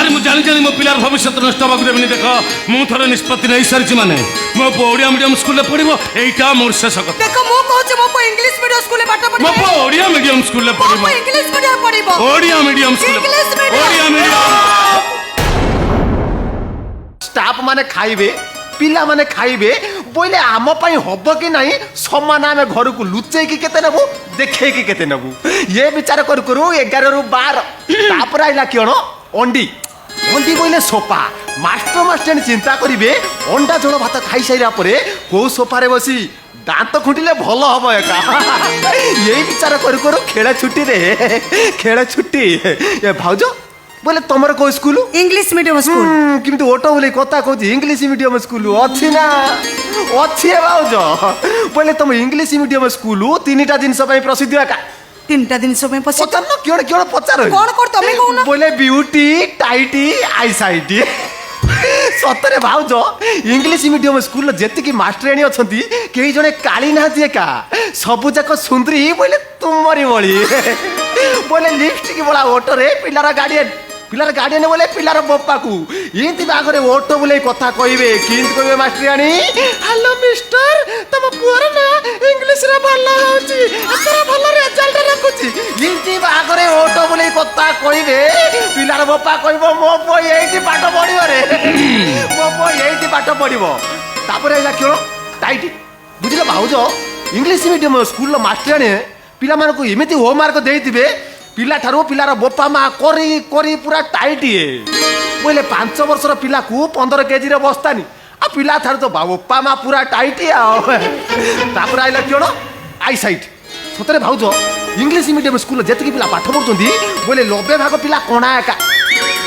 ଆରେ ମୁଁ ଜାଣି ଜାଣି ମୋ ପିଲାର ଭବିଷ୍ୟତ ନଷ୍ଟ ହେବାକୁ ଦେବିନି। ଦେଖ ମୁଁ ଥରେ ନିଷ୍ପତ୍ତି ନେଇ ସାରିଛି, ମାନେ ମୋ ପୁଅ ଓଡ଼ିଆ ମିଡ଼ିୟମ ସ୍କୁଲରେ ପଢ଼ିବ, ଏଇଟା ମୋର ଶେଷ କଥା। ଦେଖ ମୁଁ କହୁଛି ମୋ ପୁଅ ଇଂଲିଶ ମିଡିୟମ ସ୍କୁଲରେ ପାଠ ପଢିବ। ମୋ ପୁଅ ଓଡ଼ିଆ ମିଡ଼ିୟମ ସ୍କୁଲରେ ପଢ଼ିବ। ଇଂଲିଶ ମିଡିୟମ ପଢିବ। Odia medium school. English medium. Odia medium. Staff माने खाइबे पिला माने खाइबे बोले आम पाई हब कि नहीं समान आम घर को लुचे की केते नबु देखे की केते नबु ये विचार करू करू 11 रु 12 तापर आइला किण अंडी अंडी बोले सोफा मास्टर मास्टर चिंता करिवे अंडा झोल भात खाई साइरा परे को सोफा रे बसी दांत खुंटिले भल हबो एका ये विचार करू करू खेला छुट्टी रे खेला छुट्टी ए भाउजो बोले तमर को स्कूल इंग्लिश मीडियम स्कूल किंतु ऑटो बोले कथा कहूँ इंग्लिश मीडियम स्कूल अच्छी ना अच्छी भाज बोले तुम इंग्लिश मीडियम स्कूल 3टा जिनस प्रसिद्ध एका 3टा जिनस पचार न क्यों क्यों पचार कौन कर तमे कहूना बोले ब्यूटी टाइटी आई साइटी सतरे भाउज इंग्लिश मीडियम स्कूल जेतिकी मास्टराणी अछंती केही जणे काली नाहती एका सबु जाक सुंदरी बोले तुमरी बळी बोले लिपस्टिक बळा ऑटो रे पिलार गार्डियन बोले पिलार बप्पा को इंती बागरे ऑटो बोले कथा कहिबे किंत कहिबे मास्टराणी हेलो मिस्टर तम पुअर ना इंग्लिश रे भल्ला होची एतरा भल्ला रिजल्ट रखुची इंती बागरे ऑटो बोले कथा कहिबे पिलार बप्पा कहिबो मो पो एइटी पाठ पढिबो रे मो पो एइटी पाठ पढिबो तापर आइला क्यों टाइट बुझिला भाउज इंग्लिश मीडियम स्कूल मास्टराणी पिला मानको एमिति होमवर्क देइतिबे पिला ठारो पिलार बोपा मा करी करी पूरा टाइट ये बोले 5 वर्षर पिला को 15 केजी रे बस्तानी आ पिला ठारो तो बोपा मा पूरा टाइट आ तापर आइला क्यों आई साइट सतरे भाउज इंग्लिश मीडियम स्कूल जेतिकी पिला पाठ पढुचंदी बोले 90 भाग पिला कोणा एका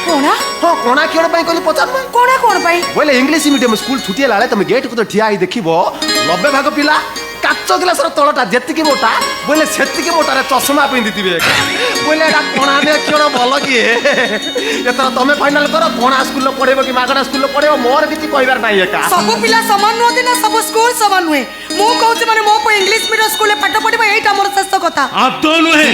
कोणा हां कोणा केण पई कहली पचार कोणा कोण पई बोले इंग्लिश मीडियम स्कूल छुटी लाले तुम गेट को तो ठिया आई देखिबो 90 भाग पिला काच ग्लासर तलटा जेतिकी मोटा बोले सेतिकी मोटा रे चश्मा पिंदितिबे बोले एटा कोणा ने क्यों भल कि एतर तमे फाइनल करो कोणा स्कूल पढेबो कि मागणा स्कूल पढेबो मोर किछि कहबार नाही एका सब पिला समान नोदी ना सब स्कूल समान हुए मु कहूची माने मो पुओ इंग्लिश मीडियम स्कूल में पाठ पढिबो एटा मोर शेष कथा आदो नुहे।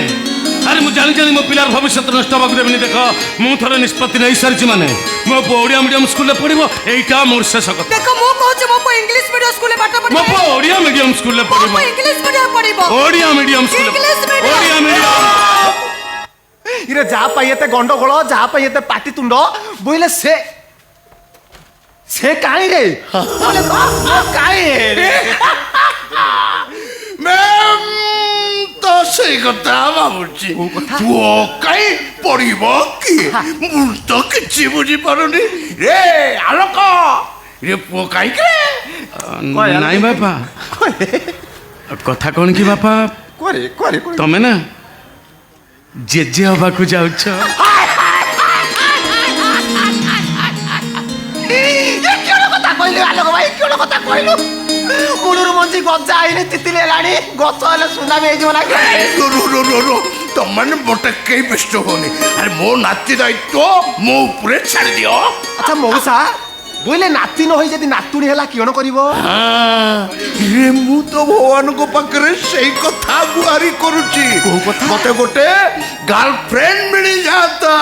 अरे ମୁଁ ଜାଣି ଜାଣି ମୋ ପିଲାର ଭବିଷ୍ୟତ ନଷ୍ଟ ହେବାକୁ ଦେବିନି। ଦେଖ ମୁଁ ଥରେ ନିଷ୍ପତ୍ତି ନେଇ ସାରିଛି, ମାନେ ମୋ ପୁଅ ଓଡ଼ିଆ ମିଡ଼ିୟମ ସ୍କୁଲରେ ପଢ଼ିବ, ଏଇଟା ମୋର ଶେଷ କଥା। ଦେଖ ମୁଁ କହୁଛି ମୋ ପୁଅ ଇଂଲିଶ ମିଡ଼ିୟମ ସ୍କୁଲରେ ପାଠ ପଢିବ। ମୋ ପୁଅ ଓଡ଼ିଆ ମିଡ଼ିୟମ ସ୍କୁଲରେ ପଢ଼ିବ। ମୋ ଇଂଲିଶ ମିଡ଼ିୟମ ପଢିବ। ଓଡ଼ିଆ ମିଡ଼ିୟମ ସ୍କୁଲରେ ଇଂଲିଶ ମିଡ଼ିୟମ। ଓଡ଼ିଆ ମିଡ଼ିୟମ। इरे जा पाई एते गंडगोल जा पाई एते पाटितुंड बोले से काई रे बोले काई रे मैम तो सही कथा भाबुची पुओ काई पड़िबो कि मु तो किछि बुझी पारुनी रे आलोक रे पुओ काई के ନାଇଁ ବାପା କଥା କଣ କି ବାପା करे करे ତମେ ନା ଜେଜେ ହବାକୁ ଯାଉଛ। कहलु आलोक भाई क्यों कथा कहलु मुलुर मंजी गजा आइने तितिले लाणी गछ हले सुनामी हे जीवना रो तमन बटे के बेस्ट होनी अरे मो नाती दायित्व मो ऊपर छाड़ दियो। अच्छा मौसा बोले नाती न होई जदी नातुणी हला कियण करिवो रे मु तो भगवान को पाखरे सही कथा गुहारी करूची को कथा मते गोटे गर्लफ्रेंड मिली जाता।